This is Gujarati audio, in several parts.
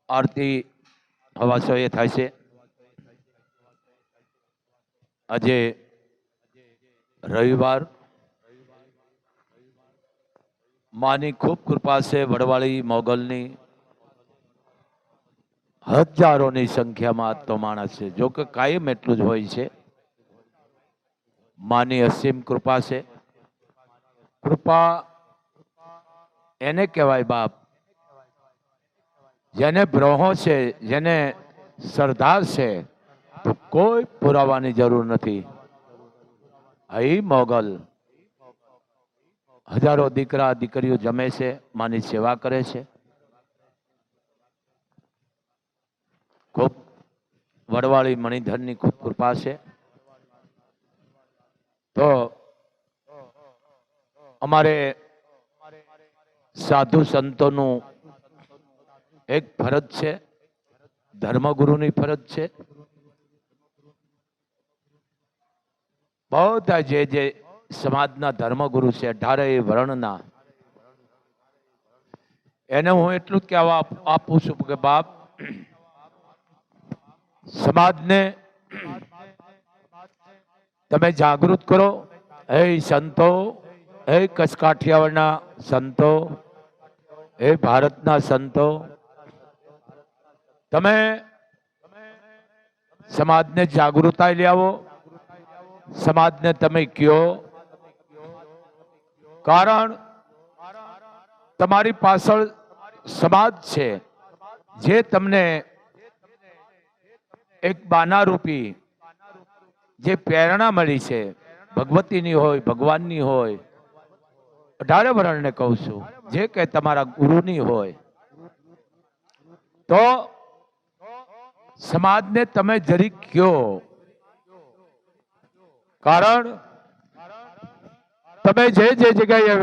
આરતી હવાસો એ થાય છે. આજે રવિવાર, માની ખૂબ કૃપા છે. વડવાળી મોગલની હજારોની સંખ્યામાં તો માણસ છે. જો કે કાયમ એટલું જ હોય છે. માની અસીમ કૃપા છે. કૃપા એને કહેવાય બાપ, જેને બ્રહ્મો છે, જેને શ્રદ્ધા છે, તો કોઈ પુરાવાની જરૂર નથી. અહીં મોગલ હજારો દીકરા દીકરીઓ જમે છે, માની સેવા કરે છે. ખૂબ વડવાળી મણિધરની ખૂબ કૃપા છે. તો અમારે સાધુ સંતોનું એક ફરજ છે, ધર્મગુરુની ફરજ છે. બધા જે સમાજના ધર્મગુરુ છે, 18 વર્ણના, એને હું એટલું જ કહેવા આપું છું કે બાપ, સમાજને તમે જાગૃત કરો. હે સંતો, હે કચ્છ કાઠિયાવાડના સંતો, હે ભારતના સંતો, તમે સમાજને જાગૃતતા લાવો. સમાજને તમે કયો, કારણ તમારી પાછળ સમાજ છે, જે તમને એક બાના રૂપી જે પ્રેરણા મળી છે, ભગવતીની હોય, ભગવાનની હોય, 18 વર્ણને કહું છું, જે કે તમારા ગુરુની હોય, તો સમાજને તમે જરી કયો. કારણ તમે જે જગ્યાએ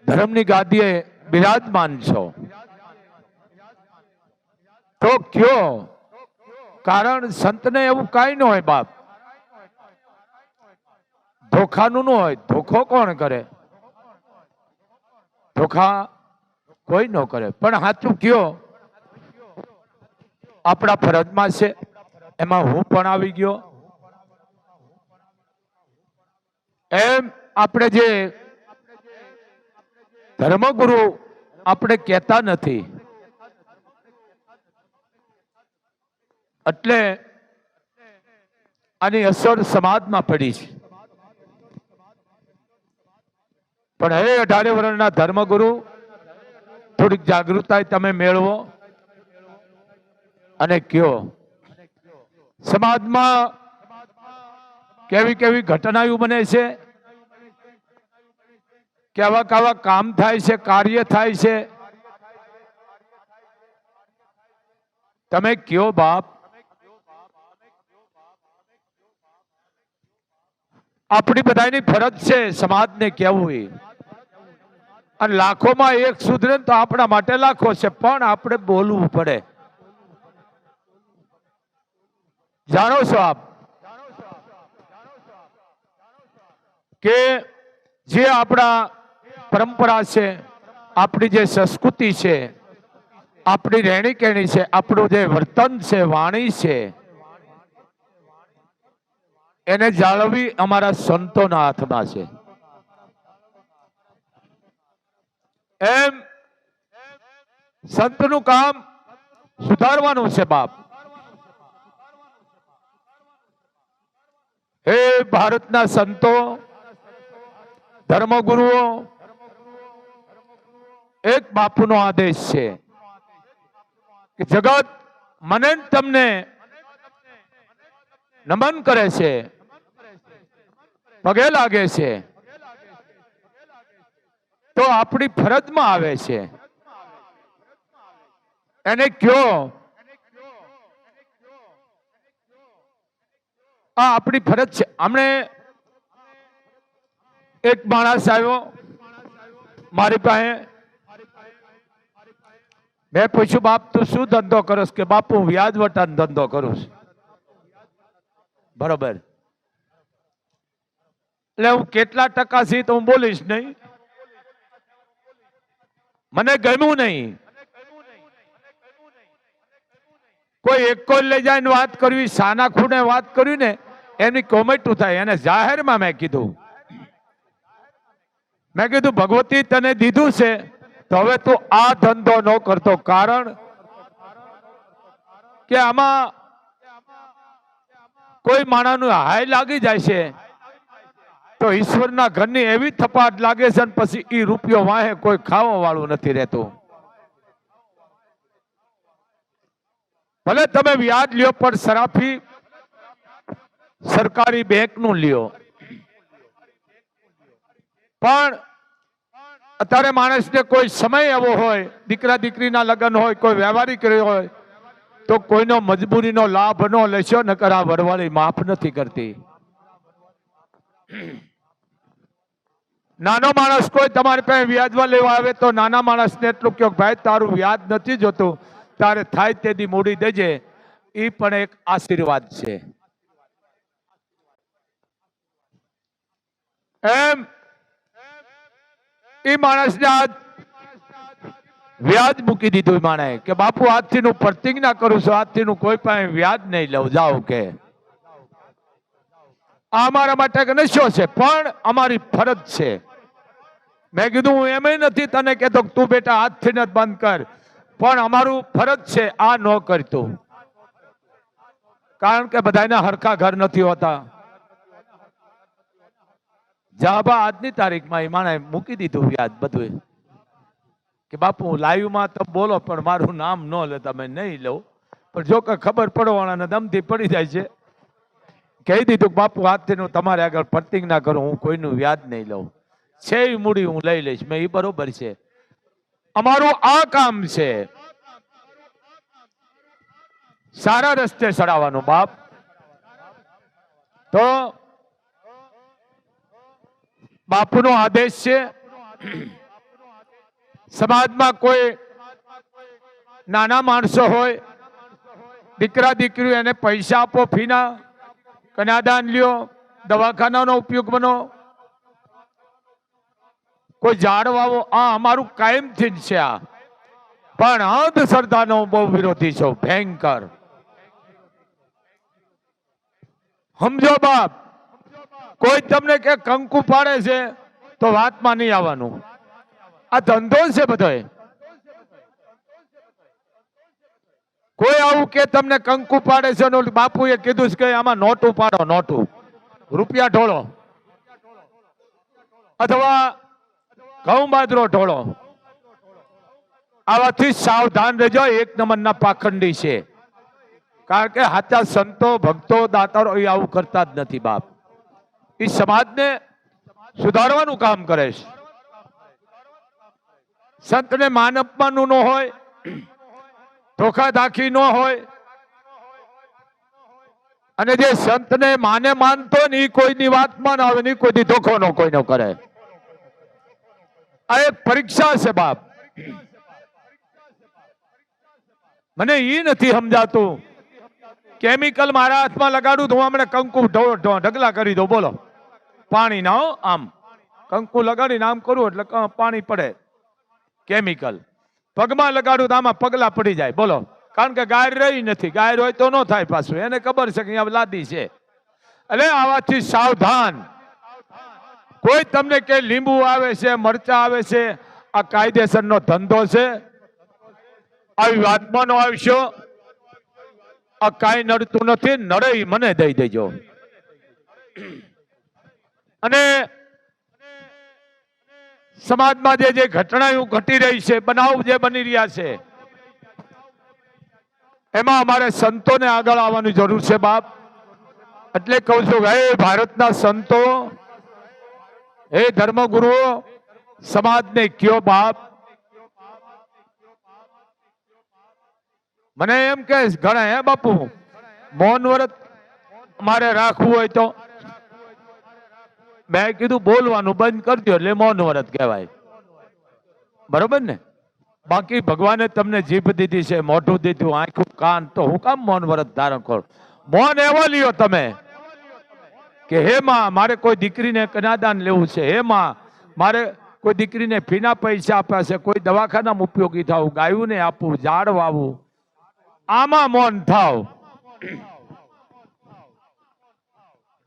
ધર્મની ગાદીએ બિરાજમાન છો, તો કયો. કારણ સંતને એવું કાંઈ ન હોય બાપ, ધોખાનું ન હોય. ધોખો કોણ કરે? ધોખા કોઈ ન કરે, પણ સાચું કયો. આપણા ફરજમાં છે, એમાં હું પણ આવી ગયો. એમ આપણે જે ધર્મગુરુ આપણે કહેતા નથી, એટલે આની અસર સમાજમાં પડી છે. પણ હે 18 વર્ણના ધર્મગુરુ, થોડીક જાગૃતતા તમે મેળવો અને કયો. સમાજમાં કેવી કેવી ઘટનાઓ બને છે, કેવા કેવા કામ થાય છે, કાર્ય થાય છે, તમે કયો બાપ. આપણી બધાની ફરજ છે સમાજને કહેવું. અને લાખોમાં એક સુધરે તો આપણા માટે લાખો છે, પણ આપણે બોલવું પડે. જાણો છો આપ કે જે આપણા પરંપરા છે, આપણી જે સંસ્કૃતિ છે, આપણી રહેણી કહેણી છે, આપણું જે વર્તન છે, વાણી છે, એને જાળવવી અમારા સંતોના હાથમાં છે. એમ સંતનું કામ સુધારવાનું છે બાપ. હે ભારતના સંતો, ધર્મગુરુઓ, એક બાપુનો આદેશ છે કે જગત મને તમને નમન કરે છે, પગે લાગે છે, તો આપણી ફરજમાં આવે છે. એને કયો આ આપણી ફરજ છે. હમણે એક માણસ આવ્યો મારી પાસે, મેં પૂછ્યું બાપ તું શું ધંધો કરસ? કે બાપુ હું વ્યાજ વટાનો ધંધો કરું છું. બરોબર, એટલે હું કેટલા ટકા છે તો હું બોલીશ નહીં, મને ગમ્યું નહીં. કોઈ એક કોઈ લઈ જાય વાત કરવી, સાના ખૂણે વાત કરવી ને એની કોમેન્ટું થાય. એને જાહેરમાં મેં કીધું ભગવતી તને દીધું છે તો હવે તું આ ધંધો ન કરતો. કારણ કે આમાં કોઈ માણસનું હાય લાગી જાય છે તો ઈશ્વરના ઘરની એવી થપાટ લાગે છે, પછી ઈ રૂપિયો વાહે કોઈ ખાવા વાળું નથી રહેતું. ભલે તમે વ્યાજ લ્યો પણ સરાફી સરકારી બેંક નું લ્યો. પણ અત્યારે માણસને કોઈ સમય એવો હોય, દીકરા દીકરીના લગ્ન હોય, કોઈ વ્યવહારિક હોય તો કોઈનો મજબૂરીનો લાભ ન લેશો, નકર આ વરવાળી માફ નથી કરતી. નાનો માણસ કોઈ તમારી પાસે વ્યાજવા લેવા આવે તો નાના માણસને એટલું કહો, ભાઈ તારું વ્યાજ નથી જોતું, તારે થાય તેથી મૂડી દેજે. એ પણ એક આશીર્વાદ છે. એમ એ માણસને આજ વ્યાજ મૂકી દીધું. માણે કે બાપુ આજથી નું પ્રતિજ્ઞા કરું છું, આજથી નું કોઈ પાસે વ્યાજ નહીં લઉં. જાઓ કે આ અમારા માટે નશો છે પણ અમારી ફરજ છે. મેં કીધું હું એમ નથી તને કહેતો તું બેટા આજથી જ બંધ કર, પણ અમારું ફરજ છે આ ન કરતું. કારણ કે બધાના હરખા ઘર નથી હોતા. જાબા આજની તારીખમાં એ માણે મૂકી દીધું વ્યાજ બધું. કે બાપુ લાઈવમાં તમે બોલો પણ મારું નામ ન લે, તમે નહીં લો. પણ જો કે ખબર પડવાના દમથી પડી જાય છે. કહી દીધું બાપુ આજથી તમારે આગળ પ્રતિજ્ઞા કરું, હું કોઈનું વ્યાજ નહીં લઉં. છે એ મૂડી હું લઈ લઈશ. મેં એ બરોબર છે, અમારું આ કામ છે સારા રસ્તે ચડાવવાનું. બાપ તો બાપુનો આદેશ છે. સમાજમાં કોઈ નાના માણસો હોય, દીકરા દીકરીઓ, એને પૈસા આપો, ફીના કન્યાદાન લ્યો, દવાખાનાનો ઉપયોગ બનો, કોઈ ઝાડ વાવો. આ અમારું કાયમથી જ છે. આ પણ અંધશ્રદ્ધાનો બહુ વિરોધી છો, ભયંકર. સમજો બાપ, કોઈ તમને કે કંકુ પાડે છે તો વાતમાં નહીં આવવાનું. આ ધંધો છે બધો. કોઈ આવું કે તમને કંકુ પાડે છે, બાપુએ કીધું છે કે આમાં નોટું પાડો, નોટું રૂપિયા ઢોળો અથવા ઘઉં બાજરો ઢોળો. આવાથી સાવધાન રહેજો. એક નંબરના પાખંડી છે. કારણ કે સાચા સંતો ભક્તો દાતારો એ આવું કરતા જ નથી. બાપ એ સમાજને સુધારવાનું કામ કરે છે. સંતને માન અપમાનનું ન હોય, ધોખાધાખી ન હોય, અને જે સંતને માને માનતો ને એ કોઈની વાતમાં ના આવે, ને કોઈ ધોખો નો કોઈનો કરે. આ એક પરીક્ષા છે બાપ. મને એ નથી સમજાતું. કેમિકલ મારા હાથમાં લગાડું તો હું હમણાં કંકુ ઢગલા કરી દઉં. બોલો પાણી ના હો, આમ કંકુ લગાડીને આમ કરું એટલે પાણી પડે. કેમિકલ પગમાં લગાડું તો આમાં પગલા પડી જાય. બોલો, કારણ કે ગાય રહી નથી. ગાય હોય તો ન થાય પાછું. એને ખબર છે કે અહીંયા લાદી છે. એટલે આવાથી સાવધાન. કોઈ તમને કે લીંબુ આવે છે, મરચા આવે છે, આ કાયદેસરનો ધંધો છે. આવી વાતમાં ન આવશો. આ કાંઈ નડતું નથી. નડે મને દઈ દેજો. અને સમાજમાં જે ઘટનાઓ ઘટી રહી છે, બનાવ જે બની રહ્યા છે, એમાં અમારે સંતોને આગળ આવવાની જરૂર છે બાપ. એટલે કહું છું, હે ભારતના સંતો, હે ધર્મગુરુઓ, સમાજને કયો બાપ. મને એમ કે ઘણા હે બાપુ મૌન વ્રત મારે રાખવું હોય તો મેં કીધું બોલવાનું બંધ કરી દો એટલે મૌન વ્રત કહેવાય. બરોબર ને? બાકી ભગવાને તમને જીભ દીધી છે, મોઢું દીધું, આંખું, કાન, તો હું કામ મૌન વ્રત ધારણ કરું? મૌન એવો લ્યો તમે કે હે માં મારે કોઈ દીકરીને કન્યાદાન લેવું છે, હે માં મારે કોઈ દીકરીને ફીના પૈસા આપ્યા છે, કોઈ દવાખાનામાં ઉપયોગી થવું, ગાયોને આપવું, ઝાડ વાવવું, આમાં મૌન થાવ.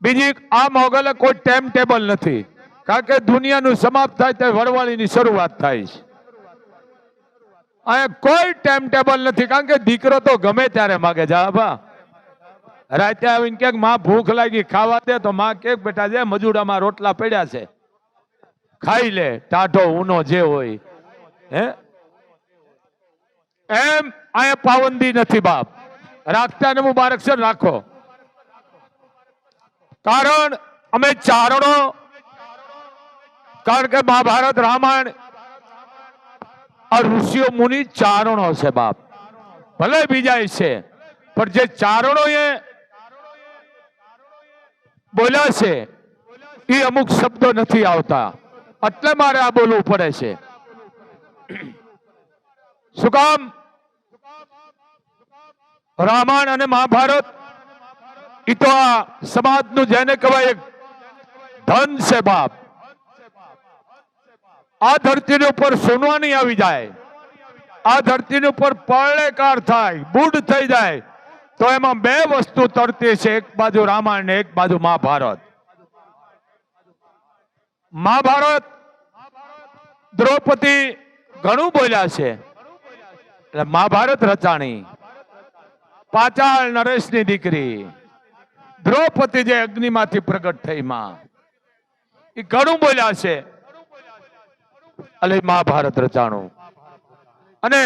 બીજી આ મોગલે કોઈ ટાઈમ ટેબલ નથી, કારણ કે દુનિયાનું સમાપ્ત થાય ત્યારે વરવાળીની શરૂઆત થાય છે. અહીંયા કોઈ ટાઈમ ટેબલ નથી, કારણ કે દીકરો તો ગમે ત્યારે માગે. જા બા રાતે આવીને ક્યાંક માં ભૂખ લાગી ખાવા દે, તો માં કે બેટા જે મજૂડામાં રોટલા પડ્યા છે ખાઈ લે, ટાઢો ઊનો જે હોય. હે એમ અહીંયા પાબંદી નથી બાપ. રાખતા ને મુબારક છે, રાખો. કારણ અમે ચારણો, કારણ કે મહાભારત રામાયણ આ ઋષિઓ મુનિ ચારણો છે બાપ. ભલે બીજા છે, પણ જે ચારણો એ બોલ્યા છે એ અમુક શબ્દો નથી આવતા, એટલે મારે આ બોલવું પડે છે. શું કામ? રામાયણ અને મહાભારત એ તો આ સમાજનું જેને કહેવાય એક ધન છે બાપ. આ ધરતીની ઉપર સોનવાની આવી જાય, આ ધરતીની ઉપર પળેકાર થાય, બુડ થઈ જાય, તો એમાં બે વસ્તુ તરતી છે, એક બાજુ રામાયણ ને એક બાજુ મહાભારત. મહાભારત દ્રૌપદી ઘણું બોલ્યા છે, એટલે મહાભારત રચાણી. પાચાળ નરેશની દીકરી દ્રૌપદી જે અગ્નિમાંથી પ્રગટ થઈ માં, એ ઘણું બોલ્યા છે, એટલે મહાભારત રચાણું. અને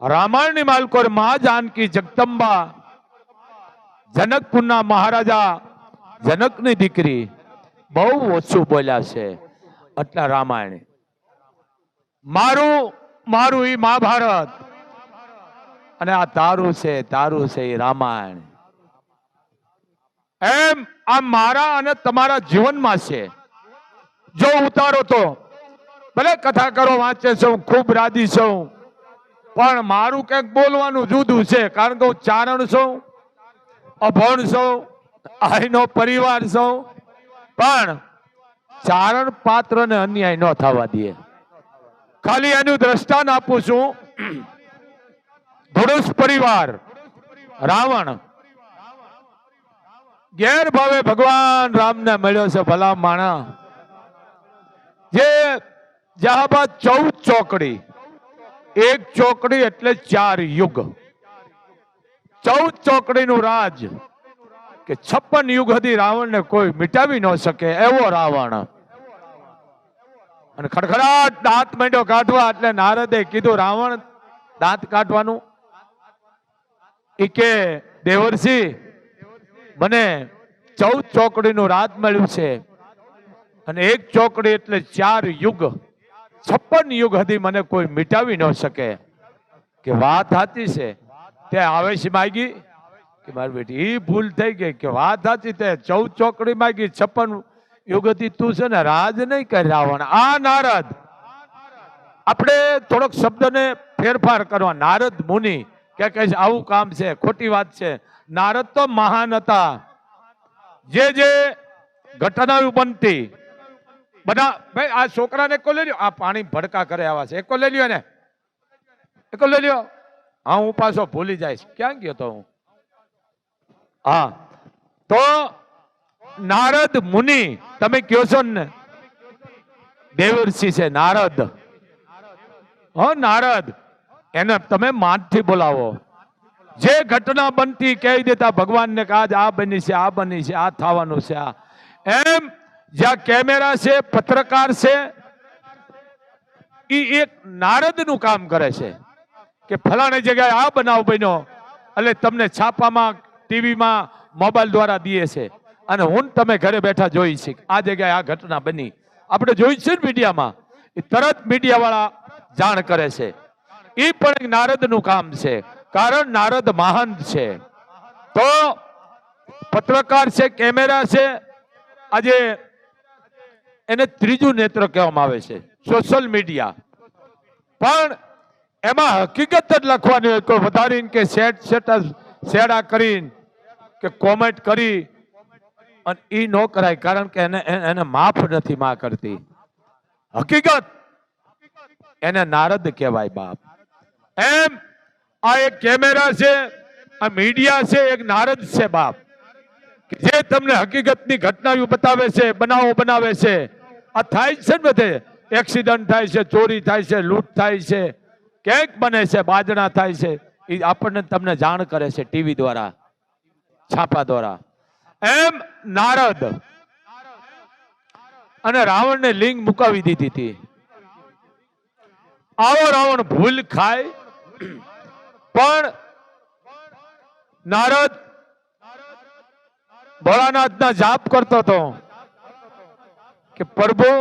રામાયણની માલકો મહાજાનકી જગદંબા જનકપુરના મહારાજા જનકની દીકરી બહુ ઓછું બોલ્યા છે, એટલે રામાયણ. મારું મારું એ મહાભારત, અને આ તારું છે એ રામાયણ. એમ આ મારા અને તમારા જીવનમાં છે. જો ઉતારો તો ભલે કથા કરો વાંચે છું, ખૂબ રાજી છું, પણ મારું કંઈક બોલવાનું જુદું છે, કારણ કે હું ચારણ છું, અભણ છું, અહીંનો પરિવાર છું. પણ ચારણ પાત્ર ને અન્યાય ન થવા દે. ખાલી એનું દ્રષ્ટાંત આપું છું. ધનુષ પરિવાર રાવણ ગેરભાવે ભગવાન રામને મળ્યો છે. ભલા માણા જે જહાબાદ 14 ચોકડી, એક ચોકડી એટલે 4 યુગ. 14 ચોકડીનું રાજ કે 56 યુગ સુધી રાવણને કોઈ મિટાવી ન શકે એવો રાવણ. અને ખડખડાટ દાંત માંડ્યો કાઢવા, એટલે નારદે કીધું રાવણ દાંત કાઢવાનું. એ કે દેવર્ષિ મને 14 ચોકડીનું રાજ મળ્યું છે, અને એક ચોકડી એટલે 4 યુગ, 56 યુગ સુધી મને કોઈ મિટાવી ન શકે. કે વાત સાચી છે. તે આવેશ માગી કે મારી બેટી એ ભૂલ થઈ ગઈ, કે વાત સાચી, તે 14 ચોકડી માગી, 56 યુગ સુધી તું છે ને રાજ નહીં કરી રાવણ. આ નારદ, આપણે થોડોક શબ્દને ફેરફાર કરવા. નારદ મુનિ કે આવું કામ છે, ખોટી વાત છે. નારદ તો મહાન હતા. જે ઘટનાઓ બનતી બધા, ભાઈ આ છોકરાને એકો લઈ લ્યો, આ પાણી ભડકા કરે આવા છે, એકો લઈ લ્યો ને, એકો લઈ લ્યો. હા હું પાછો ભૂલી જઈશ, ક્યાં ગયો તો હું. હા તો નારદ મુનિ તમે કયો છો ને, દેવર્ષિ છે નારદ. હો નારદ, એને તમે માનથી બોલાવો. જે ઘટના બનતી કહી દેતા ભગવાનને કે આજ આ બની છે, આ બની છે, આ થવાનું છે. આ એમ જ્યાં કેમેરા છે, પત્રકાર છે, એ એક નારદ નું કામ કરે છે કે ફલાણી જગ્યાએ આ બનાવ બન્યો, એટલે તમને છાપામાં, ટીવીમાં, મોબાઈલ દ્વારા દે છે, અને હું તમે ઘરે બેઠા જોઈ છે આ જગ્યાએ આ ઘટના બની. આપણે જોઈ છે ને મીડિયામાં, એ તરત મીડિયા વાળા જાણ કરે છે. એ પણ એક નારદ નું કામ છે, કારણ નારદ મહાન છે. તો પત્રકાર છે, કેમેરા છે, આજે એને ત્રીજું નેત્ર કહેવામાં આવે છે, સોશિયલ મીડિયા. પણ એમાં હકીકત જ લખવાની હોય, કોઈ વધારીને કે શેડા કરીને કે કોમેન્ટ કરી, અને એ ન કરાય, કારણ કે એને માફ નથી માં કરતી. હકીકત એને નારદ કહેવાય બાપ. એમ આ એક કેમેરા છે, આ મીડિયા છે, એક નારદ છે બાપ, જે તમને હકીકતની ઘટનાઓ બતાવે છે, બનાવો બનાવે છે. આ થાય છે ને બધે, એક્સિડન્ટ થાય છે, ચોરી થાય છે, લૂંટ થાય છે, ક્યાંક બને છે, બાજણા થાય છે, એ આપણને તમને જાણ કરે છે ટીવી દ્વારા, છાપા દ્વારા. એમ નારદ અને રાવણને લિંગ મુકાવી દીધી હતી. આવો રાવણ ભૂલ ખાય, પણ નારદ ભોળાનાથના જાપ કરતો હતો કે પ્રભુ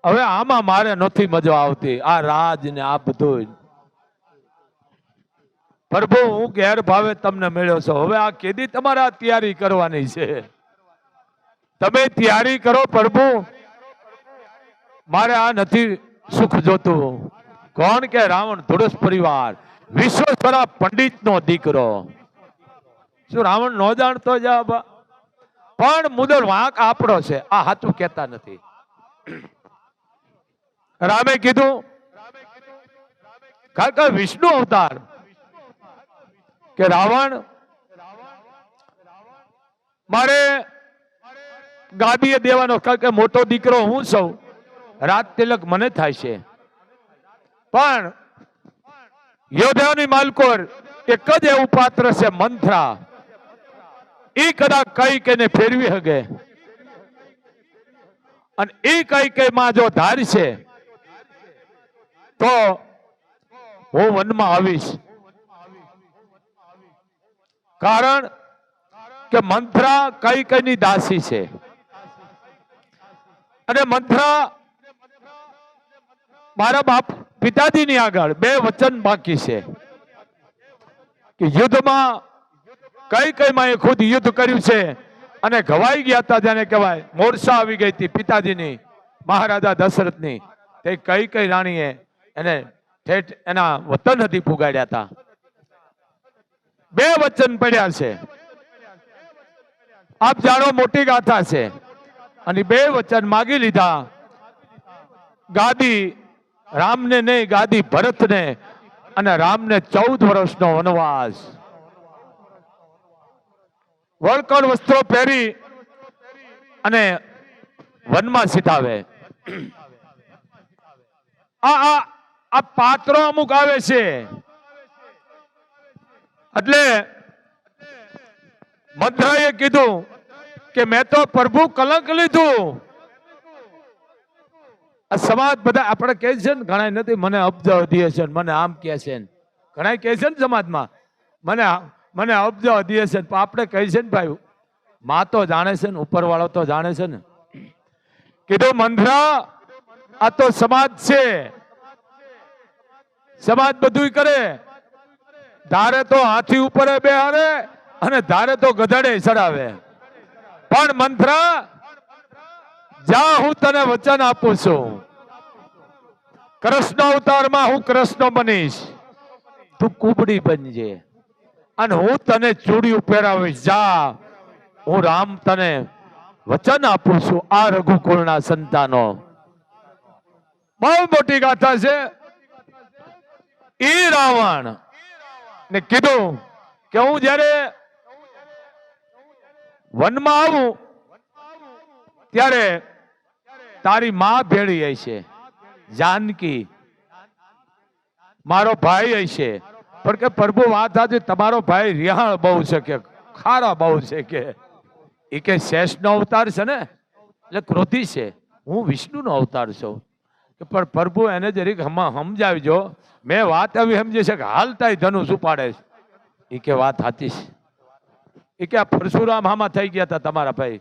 હવે આમાં મારે નથી મજા આવતી, આ રાજ ને આ બધું. પ્રભુ હું ગેરભાવે તમને મળ્યો છો, હવે આ કેદી તમારે આ તૈયારી કરવાની છે, તમે તૈયારી કરો પ્રભુ, મારે આ નથી સુખ જોતું. કોણ કે રાવણ? ધુરસ પરિવાર, વિશ્વેશ્વરા પંડિત નો દીકરો. શું રાવણ નો જાણતો જા? પણ મુદલ વાંક આપણો છે, આ સાચું કહેતા નથી. રામે કીધું કારણ કે વિષ્ણુ અવતાર કે રાવણ મારે ગાદીએ દેવાનો, કારણ કે મોટો દીકરો હું સૌ, રાત તિલક મને થાય છે. પણ યોદ્ધાની માલકોર એક જ એવું પાત્ર છે મંથરા, એ કદાચ કઈ કઈને ફેરવી હગે, અને એ કઈ કઈ માં જો ધારશે તો હું વનમાં આવીશ. કારણ કે મંથરા કઈ કઈ ની દાસી છે, અને મંથરા મારા બાપ પિતાજીની આગળ બે વચન બાકી છે કે યુદ્ધમાં કઈ કઈ માં એ ખુદ યુદ્ધ કર્યું છે, અને ઘવાઈ ગયા હતા, જેને કહેવાય મોરસા આવી ગઈ હતી પિતાજીની, મહારાજા દશરથની. તે કઈ કઈ રાણીએ એને ઠેઠ એના વતન હતી પુગાડ્યા હતા. બે વચન પડ્યા છે, આપ જાણો મોટી ગાથા છે, અને બે વચન માગી લીધા. ગાદી રામને નહીં, ગાદી ભરતને, અને રામને 14 વર્ષનો વનવાસ. વળકણ વસ્ત્રો પહેરી અને વનમાં સીધાવે. આ પાત્રો અમુક આવે છે, એટલે મંથરાએ કીધું કે મેં તો પ્રભુ કલંક લીધું. આ સમાજ બધા આપણે કહે છે ને, ઘણા નથી મને અબ્જ અધીએ છે, મને આમ કહે છે, ઘણા કહે છે ને સમાજમાં મને અબ્જ અધીએ છે. આપણે કહે છે ને ભાઈ, માં તો જાણે છે ને, ઉપર વાળો તો જાણે છે ને. કીધું મંથરા આ તો સમાજ છે, સમાજ બધું કરે, ધારે તો હાથી ઉપર બેહારે અને ધારે તો ગધેડે ચડાવે. પણ મંથરા જા, હું તને વચન આપું છું, કૃષ્ણ અવતારમાં હું કૃષ્ણ બનીશ, તું કુબડી બનજે, અને હું તને ચૂડિયું પહેરાવીશ. જા, હું રામ તને વચન આપું છું. આ રઘુકુળના સંતાનો, બહુ મોટી ગાથા છે. એ રાવણ ને કીધું કે હું જયારે વનમાં આવું ત્યારે તારી માં ભેળી હશે, જાનકી મારો ભાઈ હશે. પણ કે પ્રભુ વાત આજે તમારો ભાઈ રિહાળ બહુ છે, કે ખારા બહુ છે, કે એ કે શેષનો અવતાર છે ને, એટલે ક્રોધી છે, હું વિષ્ણુનો અવતાર છું. પણ પ્રભુ એને જરીક સમજાવજો. મેં વાત આવી સમજે છે કે હાલતા ધનુષ ઉપાડે છે. એ કે વાત સાચી છે. એ કે આ પરશુરામ હામાં થઈ ગયા હતા તમારા ભાઈ.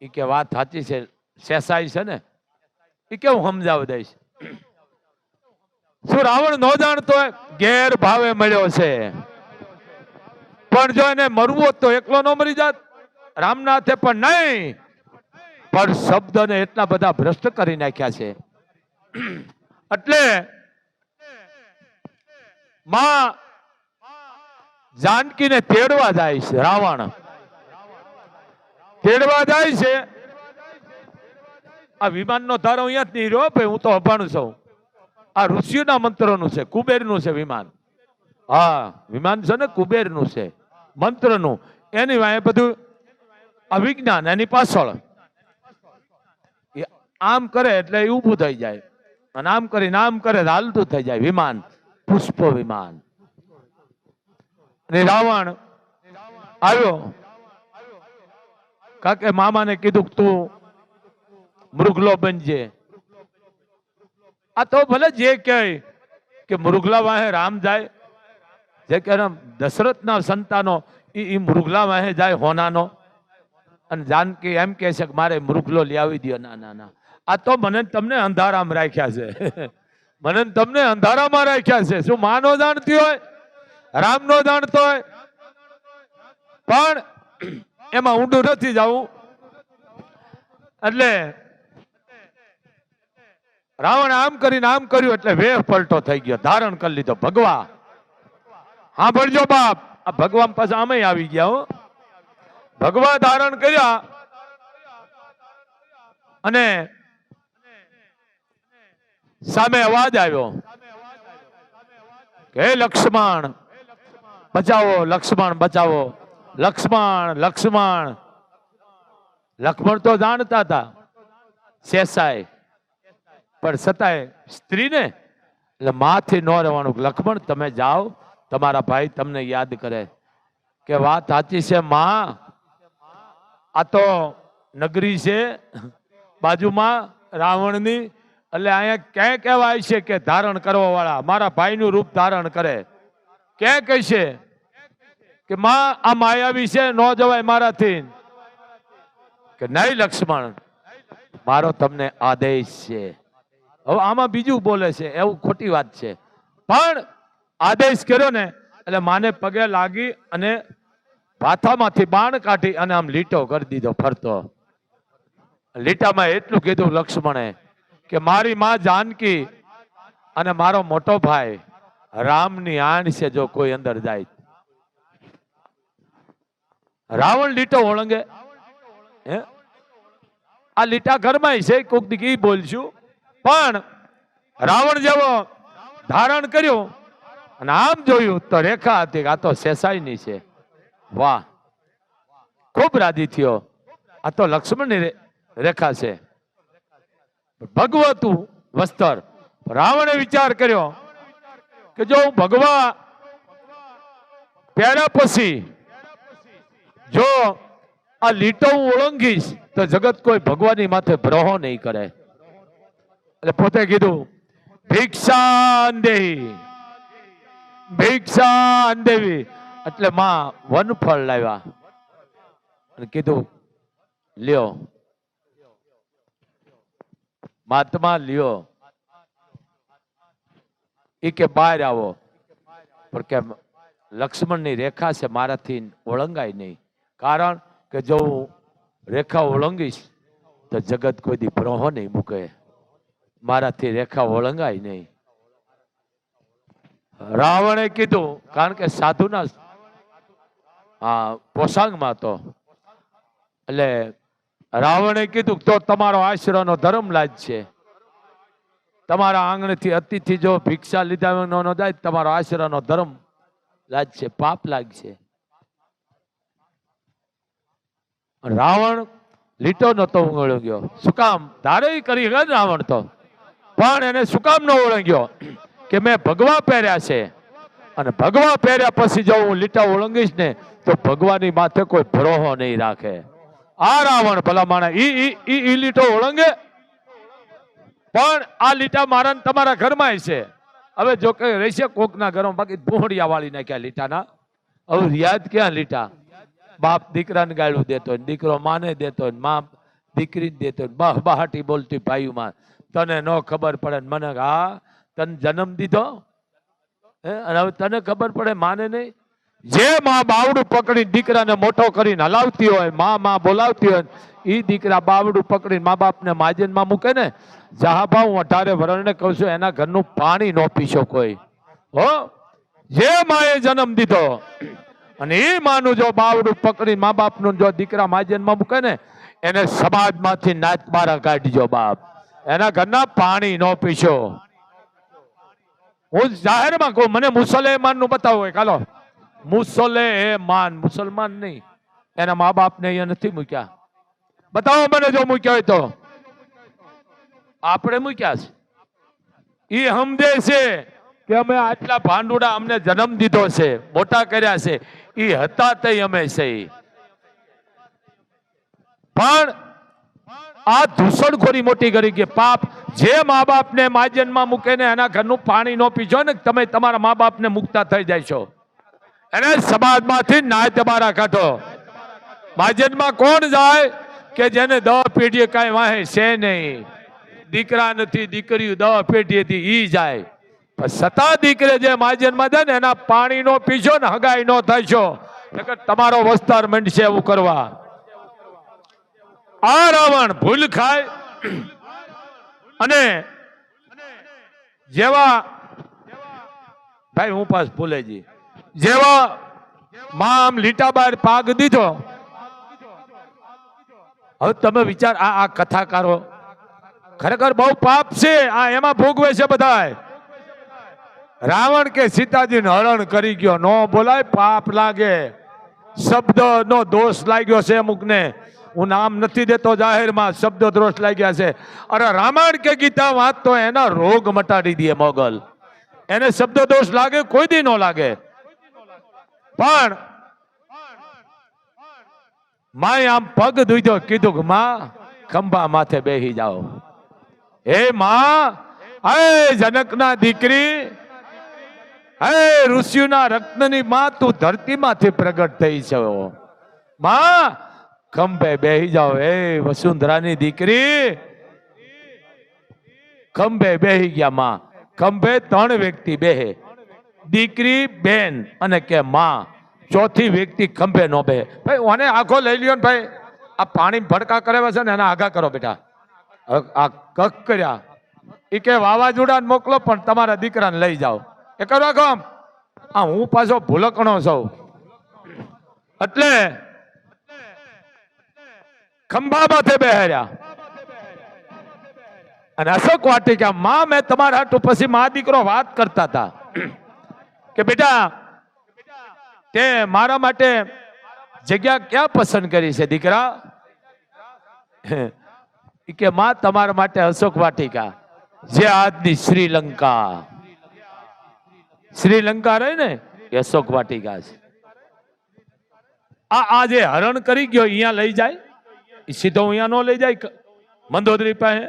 એ કે વાત સાચી છે, શેષાઈ છે ને. એ કે હું સમજાવી દઈશ. શું રાવણ નો જાણતો હોય? ગેર ભાવે મળ્યો છે, પણ જો એને મરવું હોત તો એકલો નો મરી જાત રામનાથે, પણ નહીં. પણ શબ્દને એટલા બધા ભ્રષ્ટ કરી નાખ્યા છે. એટલે માં જાનકીને તેડવા જાય છે. રાવણ તેડવા જાય છે. આ વિમાનનો ધારો અહીંયા જ નહીં રહ્યો ભાઈ, હું તો અભાણું છું. આ ઋષિઓના મંત્રોનું છે, કુબેરનું છે વિમાન. હા વિમાન છે ને કુબેરનું છે, મંત્રનું. એની વાંહે બધું આ વિજ્ઞાન એની પાછળ. એ આમ કરે એટલે એ ઊભું થઈ જાય, અને આમ કરીને આમ કરે હાલતું થઈ જાય વિમાન, પુષ્પ વિમાન. અને રાવણ આવ્યો, કાકે મામાને કીધું તું મૃગલો બનજે. આ તો ભલે જે કહે કે મૃગલા વાહે રામ જાય, જે કે દશરથના સંતાનો એ મૃગલા વાહે જાય હોનાનો, અને જાનકી એમ કે છે કે મારે મૃગલો લઈ આવી દો. ના ના ના, આ તો મને તમને અંધારામાં રાખ્યા છે. મને તમને અંધારામાં રાખ્યા છે. શું માં નો જાણતી હોય, રામ નો જાણતો હોય? પણ એમાં ઊંડું નથી જવું. એટલે રાવણ આમ કરીને આમ કર્યું એટલે વેહ પલટો થઈ ગયો, ધારણ કરી લીધો ભગવા. હા ભણજો બાપ, આ ભગવાન પાસે આમે આવી ગયા હો. ભગવા ધારણ કર્યા અને સામે અવાજ આવ્યો કે લક્ષ્મણ બચાવો, લક્ષ્મણ બચાવો, લક્ષ્મણ લક્ષ્મણ. લક્ષ્મણ તો જાણતા હતા શેષાય, પણ છતાંય સ્ત્રી ને એટલે માથી ન રહેવાનું. લક્ષ્મણ તમે જાઓ, તમારા ભાઈ તમને યાદ કરે. કે વાત સાચી છે માં, આ તો નગરી છે બાજુમાં રાવણની, એટલે અહીંયા ક્યાં કહેવાય છે કે ધારણ કરવા વાળા મારા ભાઈનું રૂપ ધારણ કરે. ક્યાં કહે છે કે માં આ માયાવી છે, ન જવાય મારાથી. કે નહીં લક્ષ્મણ, મારો તમને આદેશ છે. હવે આમાં બીજું બોલે છે એવું ખોટી વાત છે, પણ આદેશ કર્યો ને એટલે માને પગે લાગી અને ભાથામાંથી બાણ કાઢી અને આમ લીટો કરી દીધો ફરતો. લીટામાં એટલું કીધું લક્ષ્મણે કે મારી માં જાનકી અને મારો મોટો ભાઈ રામની આણ છે, જો કોઈ અંદર જાય. રાવણ લીટો ઓળંગે. આ લીટા ઘરમાં છે, કોક દી બોલશું. પણ રાવણ જેવો ધારણ કર્યું અને આમ જોયું તો રેખા હતી, આ તો શેષાઈની છે. વાહ, ખૂબ રાજી થયો. આ તો લક્ષ્મણની રેખા છે, ભગવતું વસ્ત્ર. રાવણે વિચાર કર્યો કે જો હું ભગવા પહેર્યા પછી જો આ લીટો હું ઓળંગીશ તો જગત કોઈ ભગવાનની માથે બ્રહો નહીં કરે. એટલે પોતે કીધું ભિક્ષા દેહી, ભિક્ષા દેવી. એટલે માં વનફળ લાવ્યા અને કીધું લ્યો મહાત્મા લ્યો. એ કે બહાર આવો, પણ કે લક્ષ્મણની રેખા છે મારાથી ઓળંગાય નહીં. કારણ કે જો હું રેખા ઓળંગીશ તો જગત કોઈ દી બ્રહો નહીં મૂકે, મારાથી રેખા ઓળંગાય નહીં. રાવણે કીધું, કારણ કે સાધુના પોશાંગમાં તો, એટલે રાવણે કીધું તો તમારો આશ્રયનો ધર્મ લાજ છે. તમારા આંગણેથી અતિથિ જો ભિક્ષા લીધા ન જાય, તમારો આશ્રયનો ધર્મ લાજ છે, પાપ લાગશે. રાવણ લીટો નતો ઓળંગ્યો. શું કામ? ધારે કરી રાવણ તો, પણ એને શું કામ ન ઓળંગ્યો કે મેં ભગવા પહેર્યા છે, અને ભગવા પહેર્યા પછી જો હું લીટા ઓળંગીશ ને તો ભગવાનની માથે કોઈ ભરોહો નહીં રાખે. આ રાવણ ભલા માણસ ઈ લીટો ઓળંગે, પણ આ લીટા મારા તમારા ઘરમાં છે. હવે જો કે રહેશે કોકના ઘરમાં, બાકી ભોહડિયા વાળી નાખ્યા લીટાના. હવે યાદ ક્યાં લીટા? બાપ દીકરાને ગાળું દેતો, દીકરો માને દેતો, મા દીકરીને દેતો, બહાટી બોલતી ભાઈઓમાં. તને ન ખબર પડે, મને હા તને જન્મ દીધો અને હવે તને ખબર પડે માને નહીં. જે માં બાવડું પકડી દીકરાને મોટો કરીને હલાવતી હોય, માં બોલાવતી હોય, એ દીકરા બાવડું પકડી મા બાપને માજનમાં મૂકે ને, જહાભા હું 18 વર્ષને કહું છું એના ઘરનું પાણી ન પીશો કોઈ. હો, જે માએ જન્મ દીધો અને એ માનું જો બાવડું પકડી મા બાપનું જો દીકરા માજનમાં મૂકે ને, એને સમાજમાંથી નાત બારા કાઢજો બાપ. એના ઘરના પાણી ન પીશો. હું જાહેરમાં કહું, મને મુસલમાન નું બતાવો હોય, ચાલો મુસલમાન, મુસલમાન નહીં, એના મા બાપ ને અહીંયા નથી મૂક્યા, બતાવો મને જો મૂક્યા હોય તો. આપણે મૂક્યા છે, ઈ સમજે છે કે અમે આટલા ભાંડુડા, અમને જન્મ દીધો છે, મોટા કર્યા છે, ઈ હતા તઈ અમે છે. પણ આ ધૂસણખોરી મોટી કરી કે પાપ, જે મા બાપ ને માજનમાં મૂકે ને એના ઘરનું પાણી નો પીજો ને, તમે તમારા મા બાપ ને મુકતા થઈ જાય છો. એને સમાજમાંથી નાય તમારા કાઢો. માજનમાં કોણ જાય કે જેને 10 પેઢીએ કઈ વાહે છે નહીં, દીકરા નથી, દીકરીઓ 10 પેઢીએથી ઈ જાય. સતા દીકરે જે માજનમાં જાય ને એના પાણી નો પીજો ને, હગાઈ નો થાય છો, તમારો વસ્તાર મંડશે એવું કરવા. આ રાવણ ભૂલ ખાય અને જેવા ભાઈ હું પાસ ભૂલેજી, જેવા મામ લીટા બાર પાગ દીધો. હવે તમે વિચાર, આ કથાકારો ખરેખર બહુ પાપ છે, આ એમાં ભોગવે છે બધા. રાવણ કે સીતાજીને હરણ કરી ગયો, નો બોલાય, પાપ લાગે, શબ્દ નો દોષ લાગ્યો છે અમુકને. હું નામ નથી દેતો જાહેરમાં, શબ્દ દોષ લાગ્યા છે. અરે રામાયણ કે ગીતા વાંચતો એના રોગ મટાડી દે મોગલ. એને શબ્દ દોષ લાગે કોઈ દી નો લાગે. પણ માએ આમ પગ ધોઈજો, કીધું કે માં ખંભા માથે બેહી જાઓ. હે માં, હે જનકના દીકરી, હે ઋષિઓના રત્નની માં, તું ધરતીમાંથી પ્રગટ થઈ છે. માં ખંભે બેહી જાઓ. એ વસુંધરાની દીકરી ખંભે બેહી ગયા. માં ખંભે 3 વ્યક્તિ બેહે, દીકરી, બેન અને કે માં. ચોથી વ્યક્તિ ખંભે નો બેહે. ભાઈ ઓને આખો લઈ લ્યો ને ભાઈ, આ પાણી ભડકા કરે છે ને એના આગા કરો બેટા. આ કક કર્યા, એ કે વાવાઝોડા મોકલો પણ તમારા દીકરાને લઈ જાઓ. એ કરવા કામ, આ હું પાછો ભૂલકણો છું એટલે ખંભા માથે બેહર્યા. અને અશોક વાટિકા, માં મેં તમારા હાટુ, પછી મા દીકરો વાત કરતા હતા કે બેટા તે મારા માટે જગ્યા ક્યાં પસંદ કરી છે દીકરા? કે માં તમારા માટે અશોક વાટિકા, જે આજની શ્રીલંકા રહી ને એ અશોક વાટિકા છે. આ જે હરણ કરી ગયો અહીંયા લઈ જાય, સીધો અહીંયા નો લઈ જાય મંદોદરી પાસે.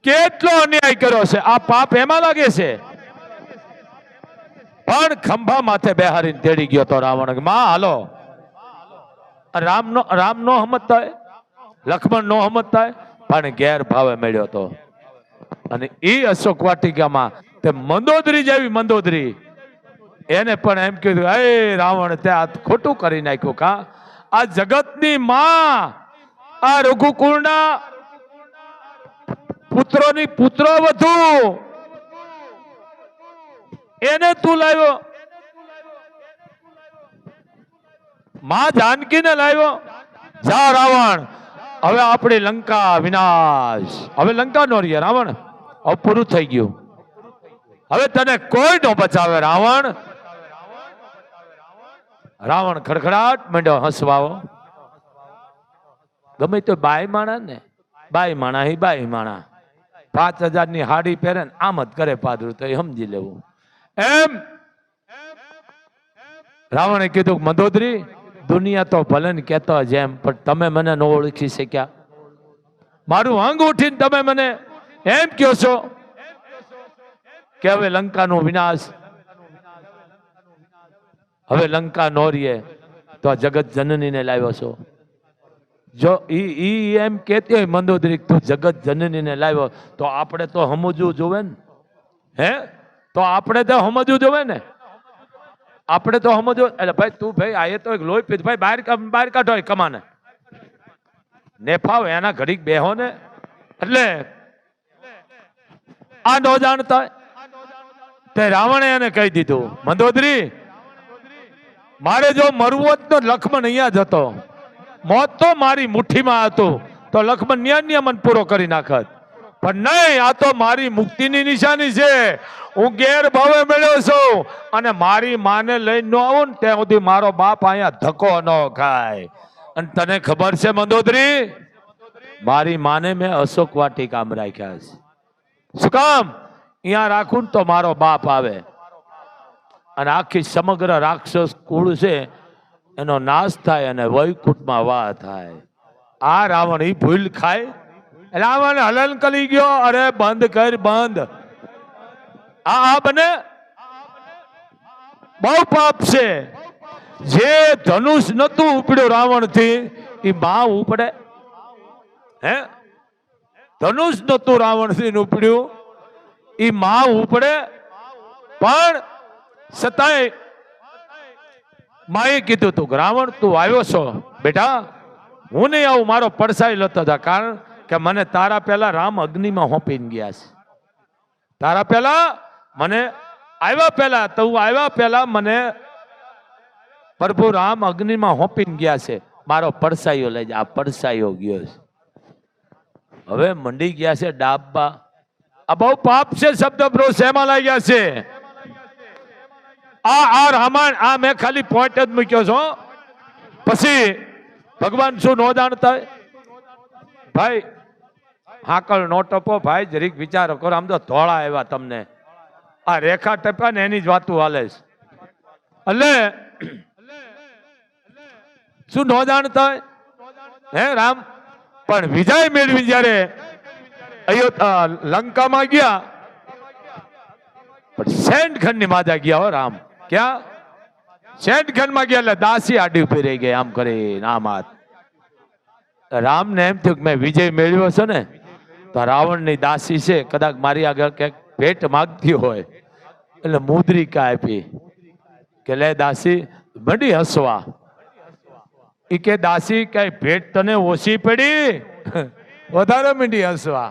કેટલો અન્યાય કર્યો છે, આ પાપ એમાં લાગે છે. પણ ખંભા માથે બેહારીને તેડી ગયો તો રાવણ. માં હાલો. રામ નો હમત થાય, લક્ષ્મણ નો હમત થાય, પણ ગેર ભાવે મળ્યો તો. અને એ અશોક વાટિકામાં તે મંદોદરી જેવી મંદોદરી, એને પણ એમ કીધું, એ રાવણ તે આ ખોટું કરી નાખ્યું. કા આ જગતની માં, આ રઘુકુળના પુત્રોની પુત્રો વધુ, એને તું લાવ્યો. માં જાનકી ને લાવ્યો. જા રાવણ, હવે આપણી લંકા વિનાશ. હવે લંકા નો રહીએ રાવણ, હવે પૂરું થઈ ગયું. હવે તને કોઈ નો બચાવે રાવણ. રાવણ ખડખડાટ માંડ્યો હસવાઓ. ગમે તો બાઈ માણા ને, બાઈ માણા હી બાઈ માણા. 5000 ની હાડી પહેરે ને આમ જ કરે પાદરું, તો એ સમજી લેવું. એમ રાવણે કીધું, મંદોદરી દુનિયા તો ભલે ને કહેતો જેમ, પણ તમે મને ન ઓળખી શક્યા. મારું અંગ ઉઠીને તમે મને એમ કહો છો કે હવે લંકાનો વિનાશ, હવે લંકા નો રહીએ તો આ જગત જનની ને લાવ્યો છો. જો ઈ એમ કહેતી હોય મંદોદરી, તું જગત જનની ને લાવ્યો, તો આપણે તો સમજવું જોવે ને. હે, તો આપણે તો સમજવું જોવે ને. આપણે તો સમજો. એટલે ભાઈ તું ભાઈ આ તો એક લોહી પીધ, ભાઈ બહાર કાઢો કમાને ને ફાવ એના ઘડીક બેહો ને. એટલે આ નો જાણતા તે રાવણે એને કહી દીધું, મંદોદરી મારે જો મરવું હોત તો લક્ષ્મણ અહીંયા જ હતો. મોત તો મારી મુઠ્ઠીમાં હતું, તો લક્ષ્મણ ન્યા મને પૂરો કરી નાખત. પણ નહીં, આ તો મારી મુક્તિની નિશાની છે. હું ગેર ભાવે મળ્યો છું અને મારી માને લઈને ન આવું ને ત્યાં સુધી મારો બાપ અહીંયા ધક્કો ન ખાય. અને તને ખબર છે મંદોદરી, મારી માને મેં અશોક વાટિકામાં રાખ્યા છે. શું કામ? અહીંયા રાખું ને તો મારો બાપ આવે અને આખી સમગ્ર રાક્ષસ કુળ છે એનો નાશ થાય અને વૈકુંઠમાં વાહ થાય. આ રાવણ ઈ ભૂલ ખાય? રાવણ હલન કરી ગયો. અરે બંધ કર, બંધ. આ બને બહુ પાપ છે. જે ધનુષ નતું ઉપડ્યું રાવણ થી એ માં ઉપડે? હે, ધનુષ નતું રાવણ થી ઉપડ્યું એ માં ઉપડે? પણ છતાંય માએ કીધું તું રાવણ તું આવ્યો છો બેટા, હું નહીં આવું, મારો પડસાઈ લેતો હતા. કારણ કે મને તારા પહેલા રામ અગ્નિમાં હોપીને ગયા છે. તારા પહેલા મને આવ્યા પહેલા, તું આવ્યા પહેલા મને પ્રભુ રામ અગ્નિમાં હોપીને ગયા છે. મારો પડસાઈઓ લઈ જા. આ પડસાઈઓ ગયો છે. હવે મંડી ગયા છે ડાબા. આ બહુ પાપ છે. શબ્દ બ્રો શેમાં લાગ્યા છે? આ રામાયણ, આ મેં ખાલી પોઈન્ટ જ મૂક્યો છો. પછી ભગવાન શું નો જાણતા ભાઈ? હાકલ નો ટપો ભાઈ, જરીક વિચારો કરો. આમ તો ધોળા આવ્યા તમને. આ રેખા ટપ્યા ને એની જ વાતું હાલે છે. એટલે શું નો જાણતા હે રામ? પણ વિજય મેળવી જયારે લંકામાં ગયા, પણ સેંટખંડ ની માજા ગયા હો રામ. ક્યાં? સેંટખંડ માં ગયા એટલે દાસી આડી ઉભી રહી ગઈ. આમ કરી આમ હાથ. રામ ને એમ થયું કે મેં વિજય મેળવ્યો છે ને, તો રાવણ ની દાસી છે, કદાચ મારી આગળ ક્યાંક ભેટ માગતી હોય એટલે મુદ્રિકા આપી કે લે દાસી. મંડી હસવા. ઈ કે દાસી કઈ ભેટ તને ઓછી પડી? વધારે મંડી હસવા.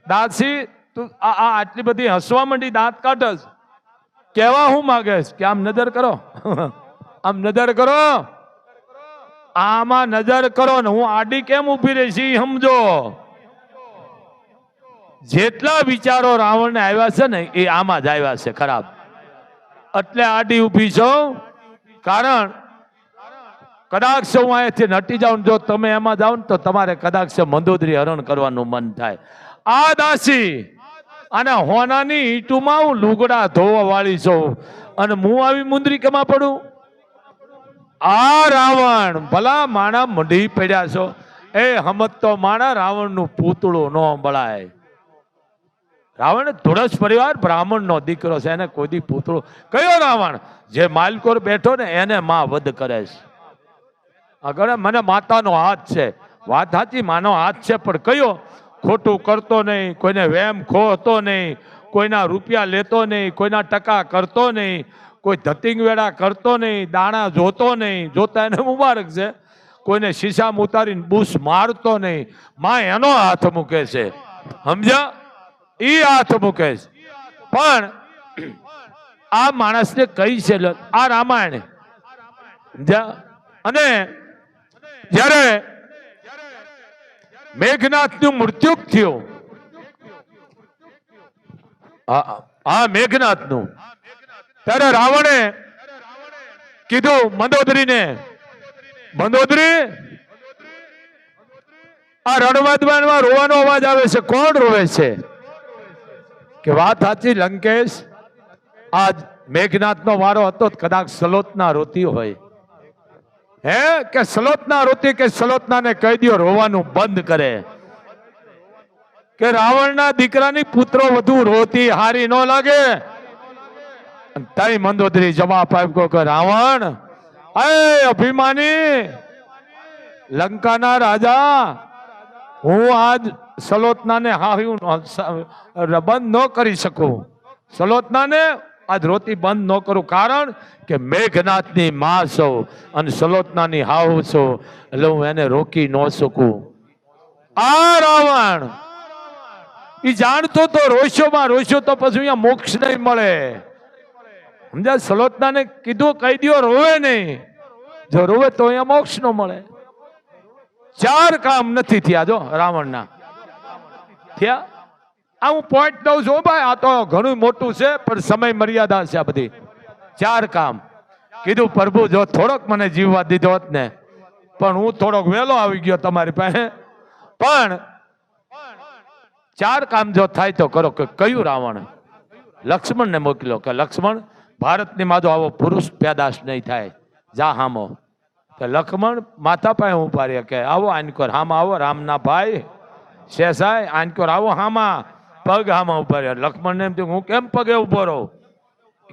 દાસી તું આટલી બધી હસવા મંડી, દાંત કાઢસ. કેવા હું માગેશ કે આમ નજર કરો, આમ નજર કરો, આમાં નજર કરો ને હું આડી કેમ ઉભી રહી સમજો. જેટલા વિચારો રાવણ ને આવ્યા છે ને એ આમાં જ આવ્યા છે ખરાબ. એટલે આડી ઉભી છો. કારણ કદાચ હું અહીંયાથી નટી જાઉં, જો તમે એમાં જાઓ ને તો તમારે કદાચ મંદોદરી હરણ કરવાનું મન થાય. આ દાસી અને હોનાની ઈંટુમાં હું લુગડા ધોવા વાળી છું અને હું આવી મુંદરીકામાં પડું? આ રાવણ ભલા માણા મંડી પડ્યા છો. એ હમત તો માણા રાવણ નું પૂતળું ન બળાય. રાવણ ધોળસ પરિવાર બ્રાહ્મણ નો દીકરો છે, એને કોઈ દી પૂતળું. કયો રાવણ? જે માલકોર બેઠો ને એને માં વધ કરે છે. આગળ મને માતાનો હાથ છે. વાત સાચી, માનો હાથ છે, પણ કયો? ખોટું કરતો નહીં, કોઈને વેમ ખોતો નહીં, કોઈના રૂપિયા લેતો નહીં, કોઈના ટકા કરતો નહીં, કોઈ ધતિંગ વેડા કરતો નહીં, દાણા જોતો નહીં. જોતા એને મુબારક છે. કોઈને શીશામાં ઉતારીને બૂસ મારતો નહીં. માં એનો હાથ મૂકે છે. સમજ્યા? ઈ હાથ મૂકે છે. પણ આ માણસને કઈ છે આ રામાયણ. અને જ્યારે મેઘનાથ નું મૃત્યુ થયું, આ મેઘનાથ નું, ત્યારે રાવણે કીધું મંદોદરીને, મંદોદરી આ રણવાદમાં રોવાનો અવાજ આવે છે, કોણ રોવે છે? કે વાત સાચી લંકેશ, આજ મેઘનાથ નો વારો હતો, કદાચ સલોતના રોતી હોય. હે કે સલોતના રોતી, કે સલોતના ને કહી દો રોવાનું બંધ કરે. કે રાવણના દીકરાની પુત્રો વધુ રોતી હારી ન લાગે. તાઈ મંદોદરી જવાબ આપ્યો કે રાવણ એ અભિમાની લંકાના રાજા, હું આજ સલોતનાને બંધ ન કરી શકું. સલોતનાને આજ રોતી બંધ ન કરું. કારણ કે મેઘનાથની માં છો અને સલોતનાની હાહુ છો, એટલે હું એને રોકી ન શકું. આ રાવણ ઈ જાણતો તો રોષ્યોમાં રોષ્યો તો પછી અહીંયા મોક્ષ નહીં મળે. સમજ્યા? સલોતનાને કીધું કહી દો રોવે નહીં, જો રોવે તો અહીંયા મોક્ષ ન મળે. ચાર કામ નથી થયા જો રાવણના. થયા. આ હું પોઈન્ટ દઉં છું ભાઈ, આ તો ઘણું મોટું છે પણ સમય મર્યાદા છે. આ બધી 4 કામ કીધું. પ્રભુ જો થોડોક મને જીવવા દીધો હોત ને, પણ હું થોડોક વહેલો આવી ગયો તમારી પાસે. પણ 4 કામ જો થાય તો કરો. કે કયું? રાવણ લક્ષ્મણને મોકલ્યો કે લક્ષ્મણ, ભારતની માજો આવો પુરુષ પેદાશ નહીં થાય, જા હામો. કે લક્ષ્મણ માથા પાસે ઉભા રહ્યા કે આવો આનકોર હામા આવો. રામના ભાઈ શેષાય આનકોર આવો હામા. પગ હામા ઉભા રહ્યા. લક્ષ્મણ ને એમ થયું હું કેમ પગે ઉભો રહું?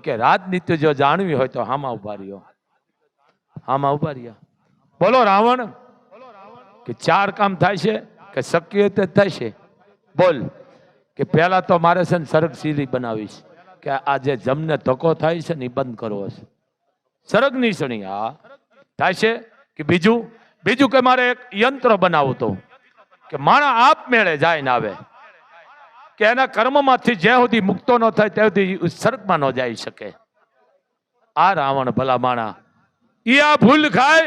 કે રાજનીતિ જો જાણવી હોય તો હામા ઉભા રહ્યો. હામા ઉભા રહ્યા. બોલો રાવણ કે 4 કામ થાય છે કે શક્ય તે થાય છે? બોલ. કે પહેલા તો મારે છે ને સરગ સીરી બનાવીશ, કે આ જે જમને ધક્કો થાય છે ને એ બંધ કરવો છે. સરગ ની સણી હા થાય છે. કે બીજું કે મારે એક યંત્ર બનાવવું તો કે માણા આપ મેળે જાય ને આવે, કે એના કર્મમાંથી જ્યાં સુધી મુક્તો ન થાય ત્યાં સુધી સર્ગમાં ન જઈ શકે. આ રાવણ ભલા માણા ઈ આ ભૂલ ખાય.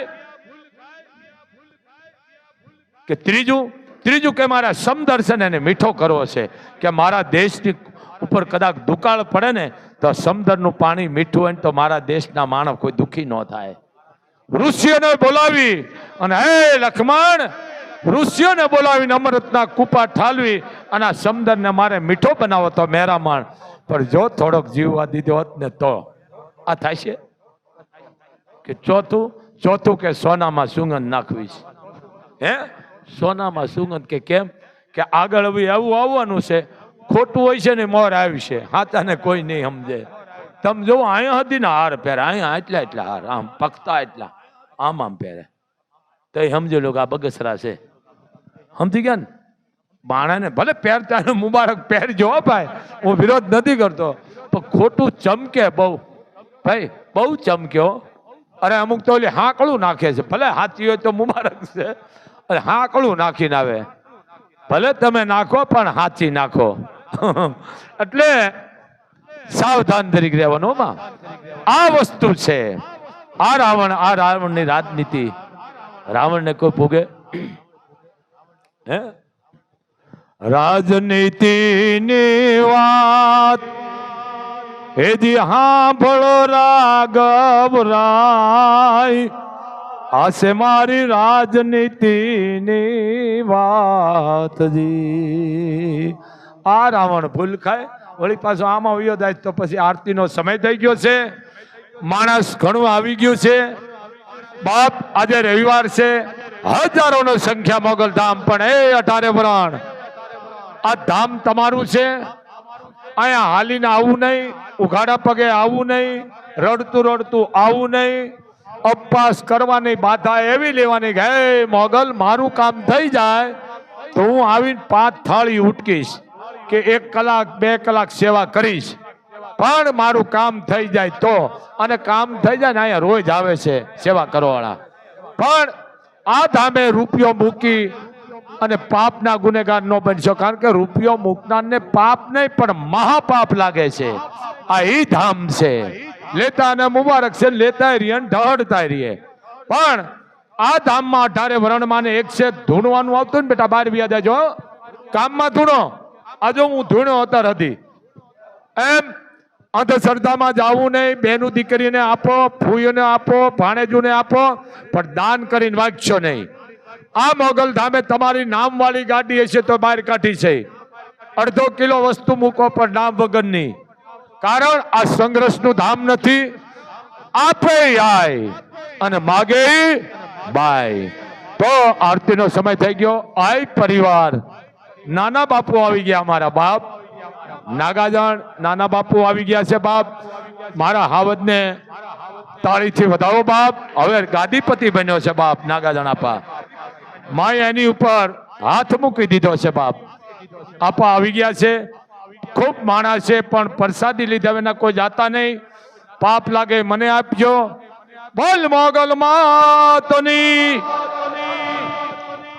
કે ત્રીજું કે મારા સમદર્શન એને મીઠો કરવો છે, કે મારા દેશની ઉપર કદાચ દુકાળ પડે ને તો સમુદ્રનું પાણી મીઠું હોય ને તો મારા દેશના માણસ કોઈ દુખી ન થાય. ઋષિઓને બોલાવી અને હે લક્ષ્મણ, ઋષિઓને બોલાવીને અમૃતના કૂપા ઠાલવી અને આ સમુદ્રને મારે મીઠો બનાવો તો મેરામણ. પણ જો થોડોક જીવવા દીધો હોત ને તો આ થાય છે. કે ચોથું કે સોનામાં સુગંધ નાખવીશ. હે સોનામાં સુગંધ? કે કેમ? કે આગળ હવે એવું આવવાનું છે, ખોટું હોય છે ને મોર આવી છે, હાથાને કોઈ નહીં સમજે. તમે જો અહીંયા હતી ને હાર પહેરે, અહીંયા એટલા હાર આમ પકતા એટલા આમ પહેરે તો એ સમજી લો કે આ બગસરા છે. સમજી ગયા ને? બાણાને ભલે પહેરતા મુબારક પહેરજો ભાઈ, હું વિરોધ નથી કરતો, પણ ખોટું ચમકે બહુ ભાઈ, બહુ ચમક્યો. અરે અમુક તો ઓલી હાંકળું નાખે છે, ભલે હાથી હોય તો મુબારક છે, અરે હાંકળું નાખીને આવે. ભલે તમે નાખો પણ હાથી નાખો. એટલે સાવધાન તરીકે રહેવાનું. આ વસ્તુ છે. આ રાવણની રાજનીતિ. રાવણને કોઈ ભોગે હે? રાજનીતિની વાત એજી હાંભળો રાઘવ રાય, આસે મારી રાજનીતિની વાતજી. આ રાવણ ભૂલ ખાય વળી પાછો આમાં વયો જાય તો પછી આરતીનો સમય થઈ ગયો છે. માણસ ઘણું આવી ગયું છે. બાપ આજે રવિવાર છે, હજારોનો સંખ્યા મોગલ ધામ, પણ એ 18 વરણ આ ધામ તમારું છે. અહીંયા હાલીને આવવું નહીં, ઉઘાડા પગે આવવું નહીં, રડતું આવવું નહીં, ઉપવાસ કરવાની બાધા એવી લેવાની કે હે મોગલ મારું કામ થઈ જાય તો હું આવીને 5 થાળી ઉટકીશ, કે 1 કલાક 2 કલાક સેવા કરીશ, પણ મારું કામ થઈ જાય તો. અને કામ થઈ જાય ને અહીંયા રોજ આવે છે સેવા કરવાવાળા, પણ આ ધામે રૂપિયો મૂકી અને પાપના ગુનેગાર ન બનશો. કારણ કે રૂપિયો મૂકનારને પાપ નહીં પણ મહાપાપ લાગે છે. આ ઈ ધામ છે. લેતા અને મુબારક છે, લેતા રહીએ ઢળતા રહીએ. પણ આ ધામમાં 18 વરણમાં ને એક છે ધૂણવાનું આવતું ને બેટા, બહાર વ્યા જાજો કામમાં ધૂણો. આજો હું ધૂણ્યો અત્યારે હતી એમ અંધશ્રદ્ધામાં જવું નહીં. બેનું દીકરીને આપો, ફૂઈઓને આપો, ભાણેજુને આપો, પણ દાન કરીને વાગશો નહીં. આ મોગલ ધામે તમારી નામવાળી ગાડી હશે તો બહાર કાઢી છે. 1/2 કિલો વસ્તુ મૂકો પણ નામ વગરની. કારણ આ સંઘર્ષનું ધામ નથી. આપે આય અને માગે બાય. તો આરતીનો સમય થઈ ગયો. આય પરિવાર, નાના બાપુ આવી ગયા, અમારા બાપ નાગાજણ નાના બાપુ આવી ગયા છે. બાપ મારા હાવજને તાળીથી વધાવો બાપ. હવે ગાદીપતિ બન્યો છે બાપ નાગાજણ આપા. માય એની ઉપર હાથ મૂકી દીધો છે બાપ. આપા આવી ગયા છે. ખૂબ માણસ છે પણ પ્રસાદી લીધા વિના કોઈ જાતા નહીં. પાપ લાગે મને આપજો. બોલ મોગલ માતની